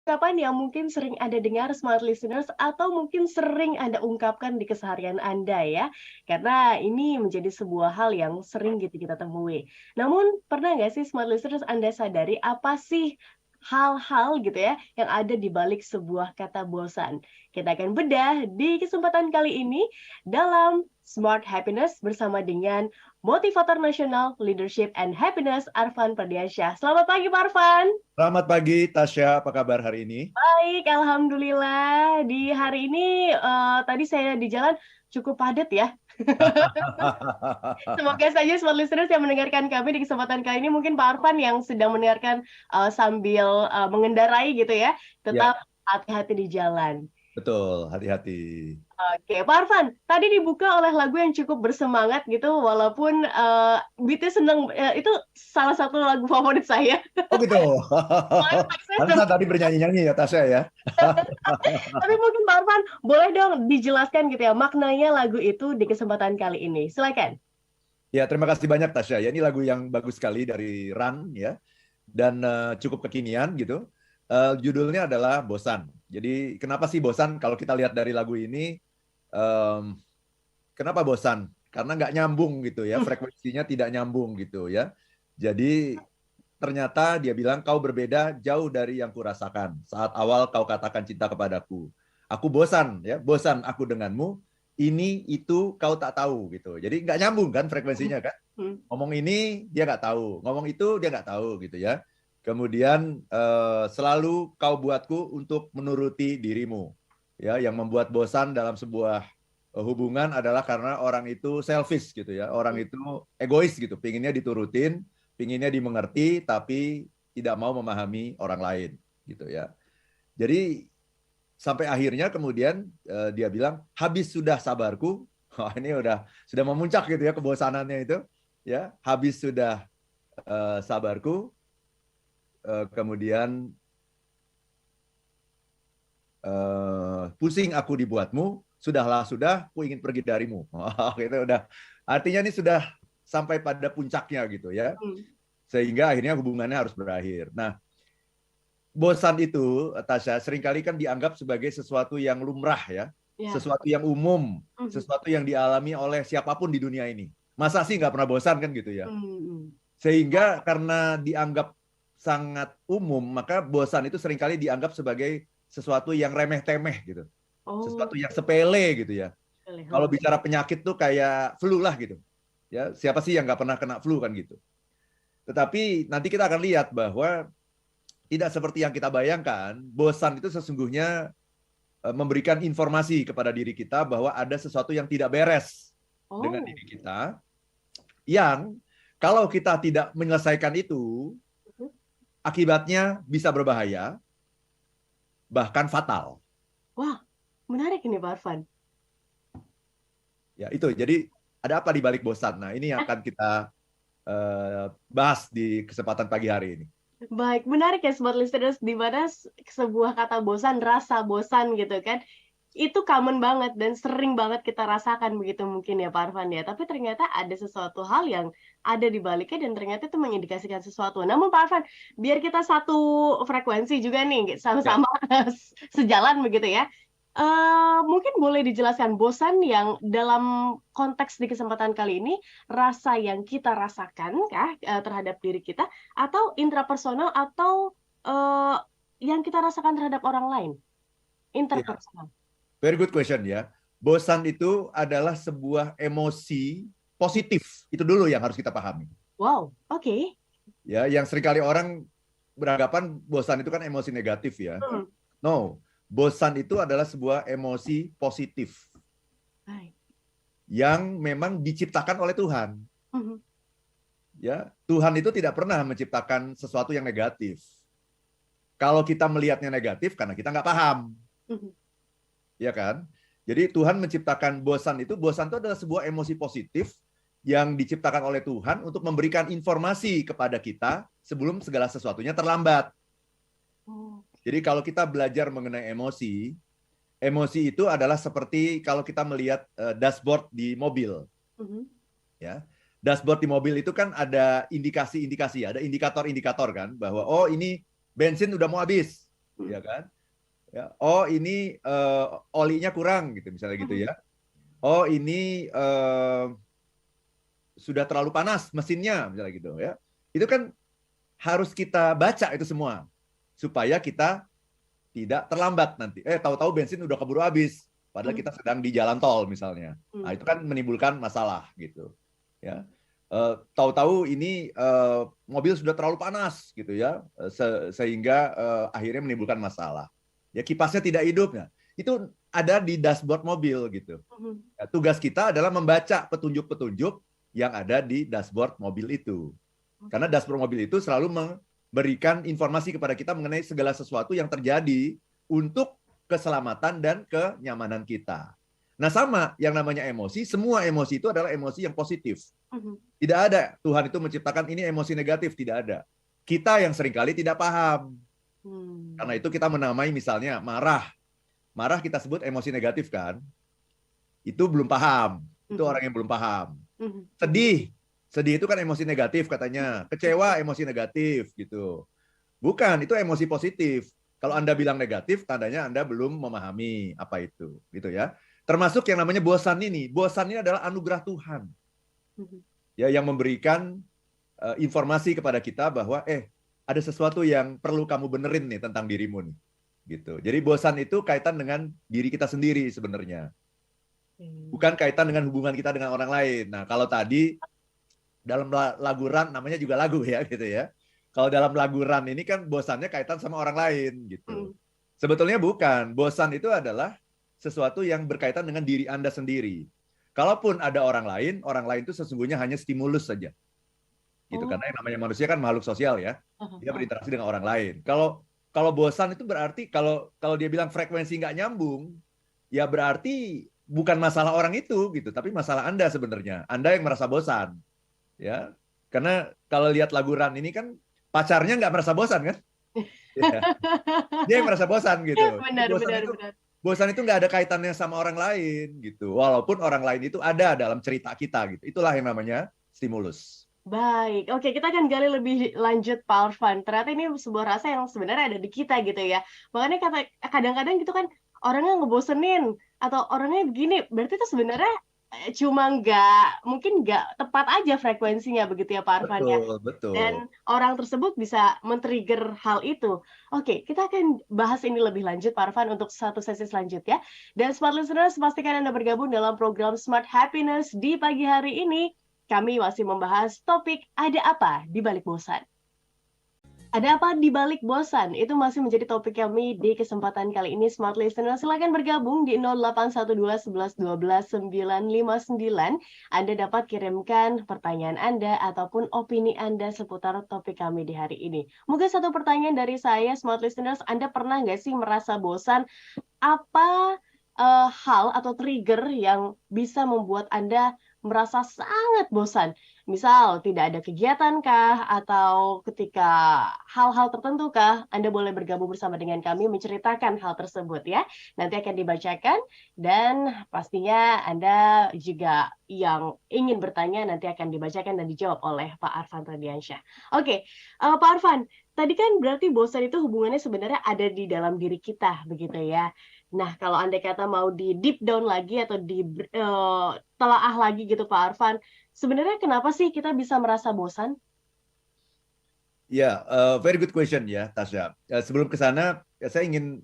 ungkapan yang mungkin sering Anda dengar smart listeners atau mungkin sering Anda ungkapkan di keseharian Anda ya. Karena ini menjadi sebuah hal yang sering gitu kita temui. Namun pernah nggak sih smart listeners Anda sadari apa sih hal-hal gitu ya yang ada di balik sebuah kata bosan? Kita akan bedah di kesempatan kali ini dalam Smart Happiness bersama dengan motivator nasional Leadership and Happiness Arfan Pradiansyah. Selamat pagi Pak Arfan. Selamat pagi, Tasya. Apa kabar hari ini? Baik, alhamdulillah. Di hari ini tadi saya di jalan cukup padat ya. Semoga saja smart listeners yang mendengarkan kami di kesempatan kali ini mungkin Pak Arfan yang sedang mendengarkan sambil mengendarai gitu ya, Ya, tetap hati-hati di jalan. betul. Hati-hati. Oke, Pak Arfan, tadi dibuka oleh lagu yang cukup bersemangat gitu, walaupun beatnya seneng, itu salah satu lagu favorit saya. Oh gitu. Soalnya Pantesan tadi bernyanyi-nyanyi ya, Tasya ya. Tapi mungkin Pak Arfan boleh dong dijelaskan gitu ya maknanya lagu itu di kesempatan kali ini. Silakan. Ya, terima kasih banyak, Tasya. Ya, ini lagu yang bagus sekali dari Run ya, dan cukup kekinian gitu. Judulnya adalah Bosan. Jadi, kenapa sih bosan? Kalau kita lihat dari lagu ini, em, kenapa bosan? Karena nggak nyambung gitu ya, frekuensinya tidak nyambung gitu ya. Jadi ternyata dia bilang kau berbeda jauh dari yang kurasakan saat awal kau katakan cinta kepadaku. Aku bosan ya, bosan aku denganmu. Ini itu kau tak tahu gitu. Jadi nggak nyambung kan frekuensinya kan? Ngomong ini dia nggak tahu, ngomong itu dia nggak tahu gitu ya. Kemudian selalu kau buatku untuk menuruti dirimu. Ya, yang membuat bosan dalam sebuah hubungan adalah karena orang itu selfish gitu ya. Orang itu egois gitu, pinginnya diturutin, pinginnya dimengerti, tapi tidak mau memahami orang lain gitu ya. Jadi sampai akhirnya kemudian dia bilang habis sudah sabarku. Wah, ini sudah memuncak gitu ya kebosanannya itu ya. Habis sudah sabarku. Kemudian pusing aku dibuatmu, sudahlah sudah, aku ingin pergi darimu. Gitu udah. Artinya ini sudah sampai pada puncaknya gitu ya. Sehingga akhirnya hubungannya harus berakhir. Nah, bosan itu, Tasya, seringkali kan dianggap sebagai sesuatu yang lumrah ya, sesuatu yang umum, sesuatu yang dialami oleh siapapun di dunia ini. Masa sih nggak pernah bosan kan gitu ya? Sehingga karena dianggap sangat umum, maka bosan itu seringkali dianggap sebagai sesuatu yang remeh-temeh gitu. Sesuatu yang sepele gitu ya. Kalau bicara penyakit tuh kayak flu lah gitu. Ya, siapa sih yang nggak pernah kena flu kan gitu. Tetapi nanti kita akan lihat bahwa tidak seperti yang kita bayangkan, bosan itu sesungguhnya memberikan informasi kepada diri kita bahwa ada sesuatu yang tidak beres dengan diri kita, yang kalau kita tidak menyelesaikan itu, akibatnya bisa berbahaya, bahkan fatal. Wah, menarik ini Pak Arfan. Ya itu, jadi ada apa di balik bosan? Nah ini yang akan kita bahas di kesempatan pagi hari ini. Baik, menarik ya smart listeners, di mana sebuah kata bosan, rasa bosan gitu kan, itu common banget dan sering banget kita rasakan begitu mungkin ya Pak Arfan ya. Tapi ternyata ada sesuatu hal yang ada di baliknya dan ternyata itu mengindikasikan sesuatu. Namun Pak Arfan, biar kita satu frekuensi juga nih, sama-sama sejalan begitu ya. Mungkin boleh dijelaskan bosan yang dalam konteks di kesempatan kali ini rasa yang kita rasakan kah terhadap diri kita atau intrapersonal atau yang kita rasakan terhadap orang lain interpersonal. Very good question ya. Bosan itu adalah sebuah emosi positif. Itu dulu yang harus kita pahami. Wow, oke. Ya, yang seringkali orang beranggapan bosan itu kan emosi negatif ya. No, bosan itu adalah sebuah emosi positif yang memang diciptakan oleh Tuhan. Ya, Tuhan itu tidak pernah menciptakan sesuatu yang negatif. Kalau kita melihatnya negatif karena kita nggak paham, ya kan? Jadi Tuhan menciptakan bosan itu adalah sebuah emosi positif yang diciptakan oleh Tuhan untuk memberikan informasi kepada kita sebelum segala sesuatunya terlambat. Jadi kalau kita belajar mengenai emosi, emosi itu adalah seperti kalau kita melihat dashboard di mobil. Ya, dashboard di mobil itu kan ada indikasi-indikasi, ada indikator-indikator kan, bahwa oh ini bensin udah mau habis, ya kan? Ya, oh ini olinya kurang gitu misalnya gitu ya. Oh ini sudah terlalu panas mesinnya misalnya gitu ya. Itu kan harus kita baca itu semua supaya kita tidak terlambat nanti. Tahu-tahu bensin udah keburu habis padahal kita sedang di jalan tol misalnya. Nah, itu kan menimbulkan masalah gitu. Ya. Tahu-tahu ini mobil sudah terlalu panas gitu ya, sehingga akhirnya menimbulkan masalah. Ya kipasnya tidak hidup. Nah, itu ada di dashboard mobil gitu. Ya, tugas kita adalah membaca petunjuk-petunjuk yang ada di dashboard mobil itu. Karena dashboard mobil itu selalu memberikan informasi kepada kita mengenai segala sesuatu yang terjadi untuk keselamatan dan kenyamanan kita. Nah sama yang namanya emosi, semua emosi itu adalah emosi yang positif. Tidak ada Tuhan itu menciptakan ini emosi negatif, tidak ada. Kita yang seringkali tidak paham. Karena itu kita menamai misalnya marah. Marah kita sebut emosi negatif kan? Itu belum paham. Itu orang yang belum paham. Sedih. Sedih itu kan emosi negatif katanya. Kecewa emosi negatif gitu. Bukan, itu emosi positif. Kalau Anda bilang negatif, tandanya Anda belum memahami apa itu, gitu ya. Termasuk yang namanya bosan ini. Bosan ini adalah anugerah Tuhan. Ya, yang memberikan informasi kepada kita bahwa ada sesuatu yang perlu kamu benerin nih tentang dirimu nih. Gitu. Jadi bosan itu kaitan dengan diri kita sendiri sebenarnya. Bukan kaitan dengan hubungan kita dengan orang lain. Nah, kalau tadi dalam lagu Run, namanya juga lagu ya gitu ya. Kalau dalam lagu Run ini kan bosannya kaitan sama orang lain gitu. Sebetulnya bukan. Bosan itu adalah sesuatu yang berkaitan dengan diri Anda sendiri. Kalaupun ada orang lain itu sesungguhnya hanya stimulus saja. Gitu. Karena yang namanya manusia kan makhluk sosial ya. Dia berinteraksi dengan orang lain. Kalau bosan itu berarti kalau dia bilang frekuensi nggak nyambung, ya berarti bukan masalah orang itu gitu, tapi masalah Anda sebenarnya. Anda yang merasa bosan. Ya. Karena kalau lihat lagu Run ini kan pacarnya nggak merasa bosan kan? Ya. Dia yang merasa bosan gitu. Bosan itu nggak ada kaitannya sama orang lain gitu. Walaupun orang lain itu ada dalam cerita kita gitu. Itulah yang namanya stimulus. Baik, oke, kita akan gali lebih lanjut Pak Arfan. Ternyata ini sebuah rasa yang sebenarnya ada di kita gitu ya. Makanya kadang-kadang gitu kan orangnya ngebosenin atau orangnya begini, berarti itu sebenarnya cuma mungkin nggak tepat aja frekuensinya begitu ya Pak Arfan ya. Betul. Dan orang tersebut bisa men-trigger hal itu. Oke, kita akan bahas ini lebih lanjut Pak Arfan untuk satu sesi selanjutnya. Dan Smart Listeners, pastikan Anda bergabung dalam program Smart Happiness di pagi hari ini. Kami masih membahas topik ada apa di balik bosan. Ada apa di balik bosan? Itu masih menjadi topik kami di kesempatan kali ini. Smart Listener, silakan bergabung di 0812 11 12 959. Anda dapat kirimkan pertanyaan Anda ataupun opini Anda seputar topik kami di hari ini. Mungkin satu pertanyaan dari saya, Smart Listeners, Anda pernah nggak sih merasa bosan? Apa hal atau trigger yang bisa membuat Anda merasa sangat bosan? Misal, tidak ada kegiatan kah? Atau ketika hal-hal tertentu kah? Anda boleh bergabung bersama dengan kami menceritakan hal tersebut ya. Nanti akan dibacakan dan pastinya Anda juga yang ingin bertanya nanti akan dibacakan dan dijawab oleh Pak Arfan Radiansyah. Oke, Pak Arfan, tadi kan berarti bosan itu hubungannya sebenarnya ada di dalam diri kita, begitu ya. Nah, kalau Anda kata mau di deep down lagi atau telaah lagi gitu Pak Arfan, sebenarnya kenapa sih kita bisa merasa bosan? Ya, very good question ya, Tasya. Sebelum ke sana, saya ingin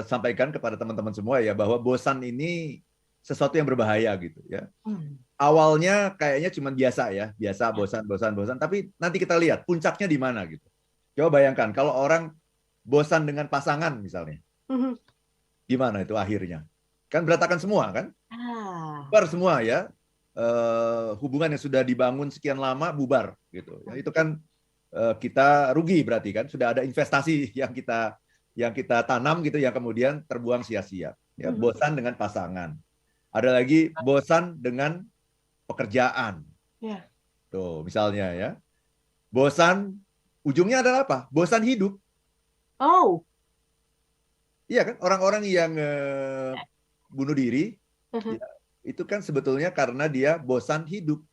sampaikan kepada teman-teman semua ya bahwa bosan ini sesuatu yang berbahaya gitu ya. Awalnya kayaknya cuma biasa ya, biasa bosan, tapi nanti kita lihat puncaknya di mana gitu. Coba bayangkan kalau orang bosan dengan pasangan misalnya, gimana itu akhirnya? Kan berantakan semua kan? Bubar semua ya. Hubungan yang sudah dibangun sekian lama bubar gitu. Ya, itu kan kita rugi berarti kan sudah ada investasi yang kita tanam gitu yang kemudian terbuang sia-sia. Ya, bosan dengan pasangan. Ada lagi bosan dengan pekerjaan. Yeah. Tuh, misalnya ya. Bosan ujungnya adalah apa? Bosan hidup. Oh. Iya kan? Orang-orang yang bunuh diri ya, itu kan sebetulnya karena dia bosan hidup.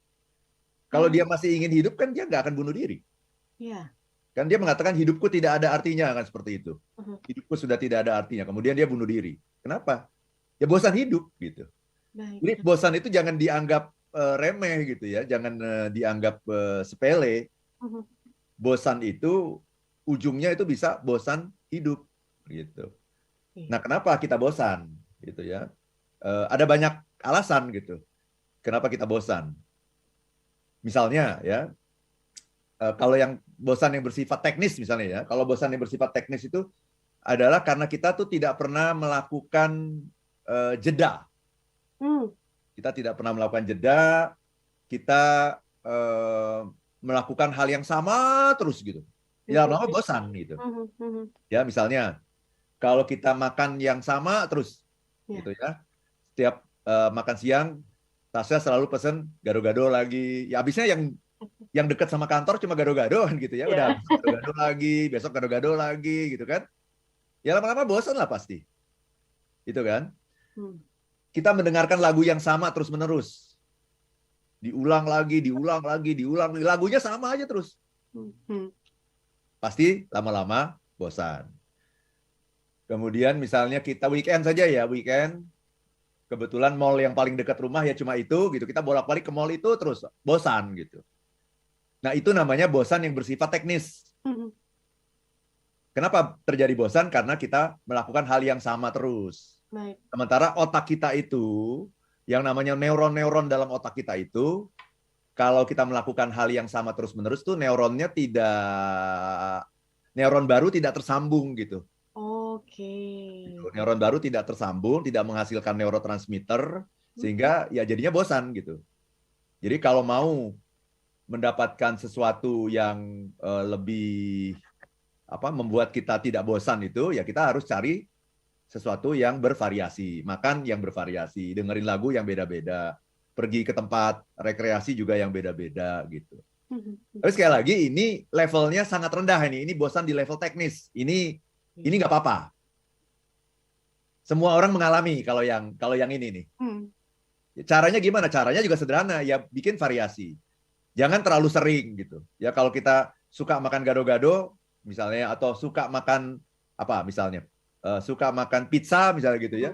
Kalau dia masih ingin hidup kan dia nggak akan bunuh diri. Yeah. Kan dia mengatakan hidupku tidak ada artinya, kan seperti itu. Mhm. Hidupku sudah tidak ada artinya. Kemudian dia bunuh diri. Kenapa? Ya bosan hidup gitu. Baik. Jadi bosan itu jangan dianggap remeh gitu ya, jangan dianggap sepele. Mhm. Bosan itu ujungnya itu bisa bosan hidup gitu. Nah, kenapa kita bosan gitu ya? Ada banyak alasan gitu. Kenapa kita bosan? Misalnya ya, kalau yang bosan yang bersifat teknis misalnya ya, kalau bosan yang bersifat teknis itu adalah karena kita tuh tidak pernah melakukan jeda. Kita tidak pernah melakukan jeda, kita melakukan hal yang sama terus gitu. Ya lama bosan gitu. Ya misalnya kalau kita makan yang sama terus gitu ya. Setiap makan siang Tasya selalu pesen gado-gado lagi. Ya habisnya yang dekat sama kantor cuma gado-gado kan gitu ya. Udah gado-gado lagi, besok gado-gado lagi gitu kan. Ya lama-lama bosan lah pasti. Itu kan. Kita mendengarkan lagu yang sama terus-menerus. Diulang lagi, diulang lagi, diulang. Lagunya sama aja terus. Pasti lama-lama bosan. Kemudian misalnya kita weekend saja ya, weekend. Kebetulan mall yang paling dekat rumah ya cuma itu gitu. Kita bolak-balik ke mall itu terus bosan gitu. Nah, itu namanya bosan yang bersifat teknis. Kenapa terjadi bosan? Karena kita melakukan hal yang sama terus. Sementara otak kita itu, yang namanya neuron-neuron dalam otak kita itu, kalau kita melakukan hal yang sama terus-menerus tuh neuron baru tidak tersambung gitu. Neuron baru tidak tersambung, tidak menghasilkan neurotransmitter, sehingga ya jadinya bosan gitu. Jadi kalau mau mendapatkan sesuatu yang lebih membuat kita tidak bosan itu, ya kita harus cari sesuatu yang bervariasi, makan yang bervariasi, dengerin lagu yang beda-beda, pergi ke tempat rekreasi juga yang beda-beda gitu. Tapi sekali lagi ini levelnya sangat rendah ini bosan di level teknis. Ini nggak apa-apa. Semua orang mengalami kalau yang ini nih. Caranya gimana? Caranya juga sederhana, ya bikin variasi. Jangan terlalu sering gitu. Ya kalau kita suka makan gado-gado misalnya atau suka makan apa misalnya suka makan pizza misalnya gitu ya,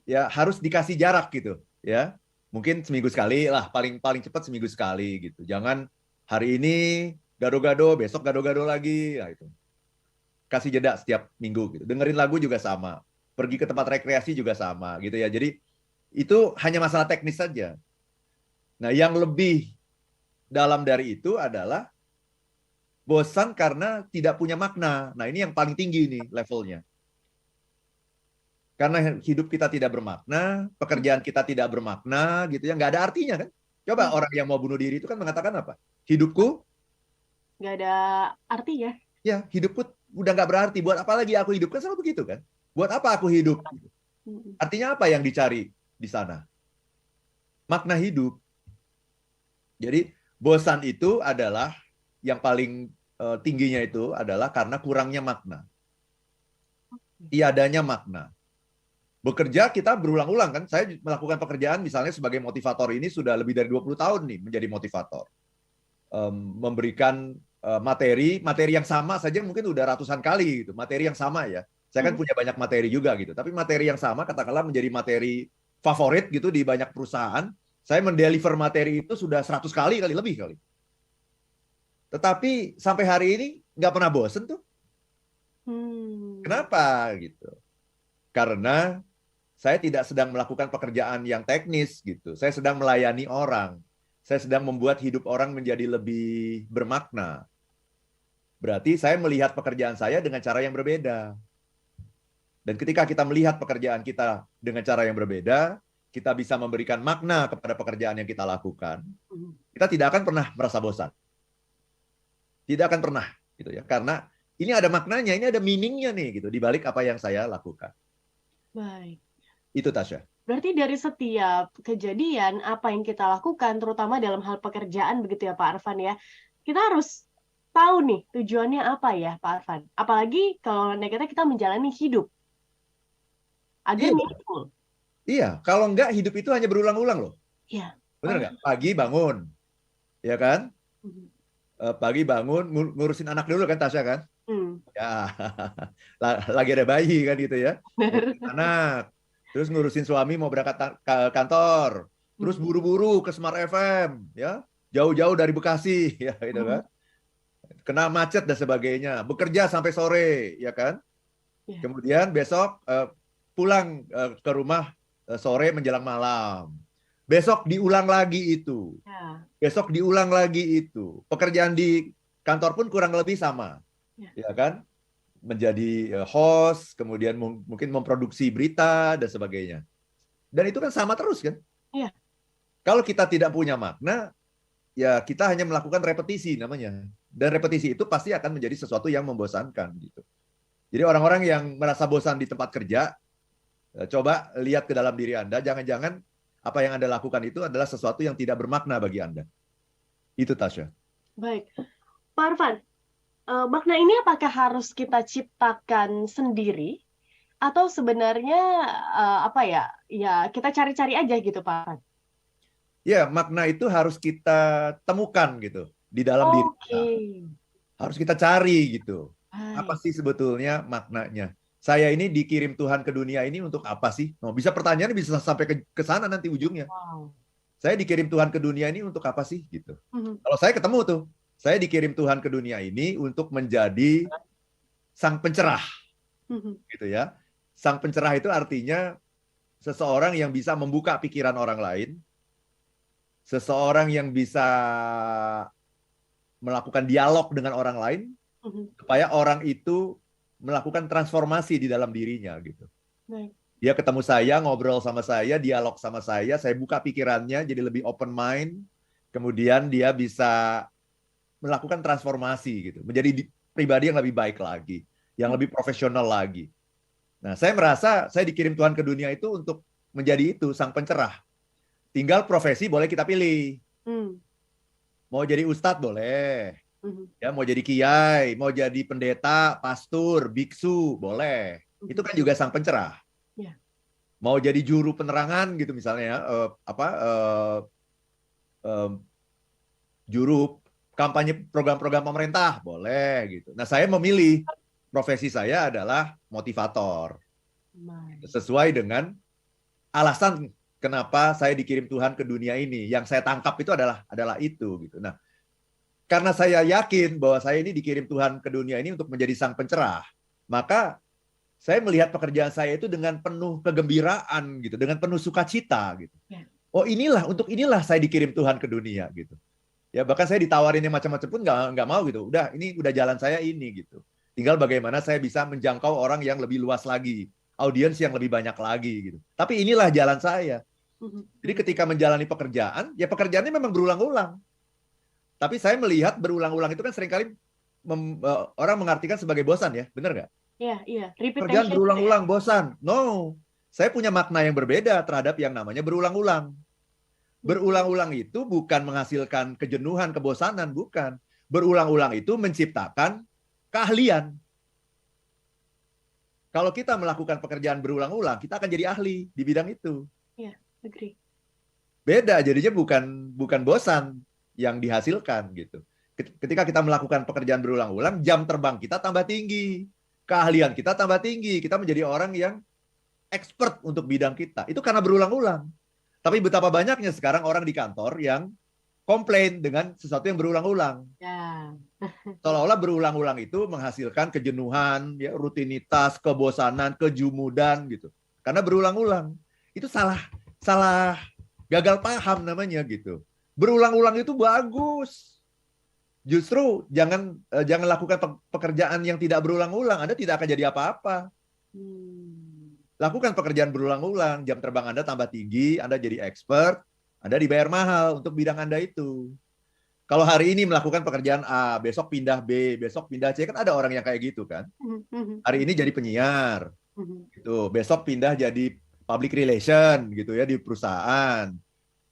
ya harus dikasih jarak gitu ya, mungkin seminggu sekali lah, paling cepat seminggu sekali gitu. Jangan hari ini gado-gado, besok gado-gado lagi, ya itu. Kasih jeda setiap minggu gitu. Dengerin lagu juga sama, pergi ke tempat rekreasi juga sama gitu ya. Jadi itu hanya masalah teknis saja. Nah, yang lebih dalam dari itu adalah bosan karena tidak punya makna. Nah, ini yang paling tinggi nih levelnya. Karena hidup kita tidak bermakna, pekerjaan kita tidak bermakna, gitu ya, nggak ada artinya kan? Coba orang yang mau bunuh diri itu kan mengatakan apa? Hidupku nggak ada artinya. Ya, hidupku udah nggak berarti. Buat apa lagi aku hidup? Kan selalu begitu kan? Buat apa aku hidup? Artinya apa yang dicari di sana? Makna hidup. Jadi bosan itu adalah yang paling tingginya itu adalah karena kurangnya makna. Tiadanya makna. Bekerja kita berulang-ulang kan. Saya melakukan pekerjaan misalnya sebagai motivator ini sudah lebih dari 20 tahun nih menjadi motivator. Memberikan materi yang sama saja mungkin udah ratusan kali gitu. Materi yang sama ya. Saya kan punya banyak materi juga gitu. Tapi materi yang sama katakanlah menjadi materi favorit gitu di banyak perusahaan. Saya mendeliver materi itu sudah 100 kali lebih kali. Tetapi sampai hari ini nggak pernah bosen tuh. Kenapa gitu? Karena saya tidak sedang melakukan pekerjaan yang teknis gitu. Saya sedang melayani orang. Saya sedang membuat hidup orang menjadi lebih bermakna. Berarti saya melihat pekerjaan saya dengan cara yang berbeda. Dan ketika kita melihat pekerjaan kita dengan cara yang berbeda, kita bisa memberikan makna kepada pekerjaan yang kita lakukan. Kita tidak akan pernah merasa bosan. Tidak akan pernah gitu ya. Karena ini ada maknanya, ini ada meaning-nya nih gitu di balik apa yang saya lakukan. Baik. Itu Tasya. Berarti dari setiap kejadian apa yang kita lakukan, terutama dalam hal pekerjaan begitu ya Pak Arfan ya, kita harus tahu nih tujuannya apa ya Pak Arfan. Apalagi kalau kita menjalani hidup agar meaningful. Iya, kalau enggak hidup itu hanya berulang-ulang loh. Iya. Benar nggak? Pagi bangun, ya kan? pagi bangun ngurusin anak dulu kan Tasya kan? Hmm. Ya, lagi ada bayi kan gitu ya. Ngurusin anak, terus ngurusin suami mau berangkat ke kantor, terus buru-buru ke Smart FM, ya, jauh-jauh dari Bekasi, ya gitu kan. Kena macet dan sebagainya, bekerja sampai sore, ya kan. Kemudian besok pulang ke rumah sore menjelang malam. Besok diulang lagi itu. Besok diulang lagi itu. Pekerjaan di kantor pun kurang lebih sama. Ya kan? Menjadi host, kemudian mungkin memproduksi berita dan sebagainya. Dan itu kan sama terus kan? Iya. Kalau kita tidak punya makna, ya kita hanya melakukan repetisi namanya. Dan repetisi itu pasti akan menjadi sesuatu yang membosankan gitu. Jadi orang-orang yang merasa bosan di tempat kerja, coba lihat ke dalam diri Anda, jangan-jangan apa yang Anda lakukan itu adalah sesuatu yang tidak bermakna bagi Anda. Itu Tasya. Baik. Pak Arfan, makna ini apakah harus kita ciptakan sendiri atau sebenarnya apa ya? Ya kita cari-cari aja gitu, Pak Arfan. Ya, makna itu harus kita temukan gitu di dalam diri kita. Harus kita cari gitu. Apa sih sebetulnya maknanya? Saya ini dikirim Tuhan ke dunia ini untuk apa sih? Oh, bisa pertanyaannya bisa sampai ke sana nanti ujungnya. Saya dikirim Tuhan ke dunia ini untuk apa sih gitu. Kalau saya ketemu tuh, saya dikirim Tuhan ke dunia ini untuk menjadi sang pencerah. Gitu ya. Sang pencerah itu artinya seseorang yang bisa membuka pikiran orang lain, seseorang yang bisa melakukan dialog dengan orang lain, supaya orang itu melakukan transformasi di dalam dirinya gitu. Dia ketemu saya, ngobrol sama saya, dialog sama saya buka pikirannya jadi lebih open mind, kemudian dia bisa melakukan transformasi gitu, menjadi pribadi yang lebih baik lagi, yang lebih profesional lagi. Nah, saya merasa saya dikirim Tuhan ke dunia itu untuk menjadi itu, sang pencerah. Tinggal profesi boleh kita pilih. Mau jadi ustadz boleh. Ya, mau jadi kiai, mau jadi pendeta, pastor, biksu, boleh. Itu kan juga sang pencerah. Mau jadi juru penerangan gitu misalnya, juru kampanye program-program pemerintah, boleh gitu. Nah, saya memilih profesi saya adalah motivator. Sesuai dengan alasan kenapa saya dikirim Tuhan ke dunia ini. Yang saya tangkap itu adalah itu gitu. Nah, karena saya yakin bahwa saya ini dikirim Tuhan ke dunia ini untuk menjadi sang pencerah, maka saya melihat pekerjaan saya itu dengan penuh kegembiraan gitu, dengan penuh sukacita gitu. Oh, untuk inilah saya dikirim Tuhan ke dunia gitu. Ya, bahkan saya ditawarin yang macam-macam pun nggak mau gitu. Ini udah jalan saya ini gitu. Tinggal bagaimana saya bisa menjangkau orang yang lebih luas lagi, audiens yang lebih banyak lagi gitu. Tapi inilah jalan saya. Jadi ketika menjalani pekerjaan, ya pekerjaannya memang berulang-ulang. Tapi saya melihat berulang-ulang itu kan seringkali orang mengartikan sebagai bosan ya, benar nggak? Iya. Pekerjaan berulang-ulang bosan. No, saya punya makna yang berbeda terhadap yang namanya berulang-ulang. Berulang-ulang itu bukan menghasilkan kejenuhan, kebosanan, bukan. Berulang-ulang itu menciptakan keahlian. Kalau kita melakukan pekerjaan berulang-ulang, kita akan jadi ahli di bidang itu. Iya, agree. Beda, jadinya bukan bosan yang dihasilkan gitu. Ketika kita melakukan pekerjaan berulang-ulang, jam terbang kita tambah tinggi, keahlian kita tambah tinggi, kita menjadi orang yang expert untuk bidang kita. Itu karena berulang-ulang. Tapi betapa banyaknya sekarang orang di kantor yang komplain dengan sesuatu yang berulang-ulang. Seolah-olah berulang-ulang itu menghasilkan kejenuhan, ya, rutinitas, kebosanan, kejumudan gitu. Karena berulang-ulang. Itu salah gagal paham namanya gitu. Berulang-ulang itu bagus. Justru jangan lakukan pekerjaan yang tidak berulang-ulang. Anda tidak akan jadi apa-apa. Lakukan pekerjaan berulang-ulang. Jam terbang Anda tambah tinggi, Anda jadi expert, Anda dibayar mahal untuk bidang Anda itu. Kalau hari ini melakukan pekerjaan A, besok pindah B, besok pindah C, kan ada orang yang kayak gitu kan. Hari ini jadi penyiar, gitu. Besok pindah jadi public relation, gitu ya, di perusahaan.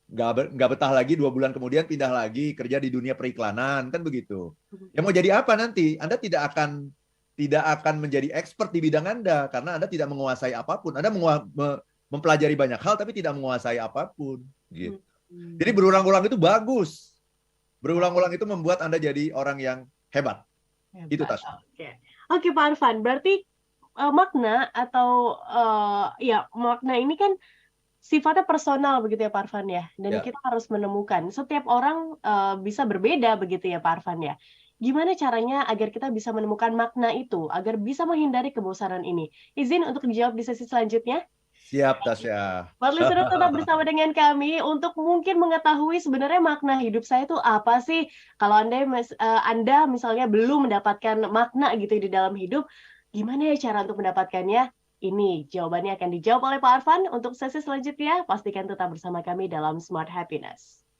Nggak betah lagi, 2 bulan kemudian pindah lagi kerja di dunia periklanan, kan begitu. Ya mau jadi apa nanti? Anda tidak akan menjadi expert di bidang Anda karena Anda tidak menguasai apapun. Anda mempelajari banyak hal tapi tidak menguasai apapun, gitu. Jadi berulang-ulang itu bagus. Berulang-ulang itu membuat Anda jadi orang yang hebat. Itu Hebat. Tasya. Oke, Pak Arfan. Berarti makna atau ya makna ini kan sifatnya personal begitu ya Pak Arfan ya. Dan Ya. kita harus menemukan. Setiap orang bisa berbeda begitu ya Pak Arfan ya. Gimana caranya agar kita bisa menemukan makna itu, agar bisa menghindari kebosanan ini? Izin untuk dijawab di sesi selanjutnya. Siap, Tasya. Buat listener tetap bersama dengan kami untuk mungkin mengetahui sebenarnya makna hidup saya itu apa sih. Kalau Anda misalnya belum mendapatkan makna gitu di dalam hidup, gimana ya cara untuk mendapatkannya? Ini jawabannya akan dijawab oleh Pak Arfan. Untuk sesi selanjutnya, pastikan tetap bersama kami dalam Smart Happiness.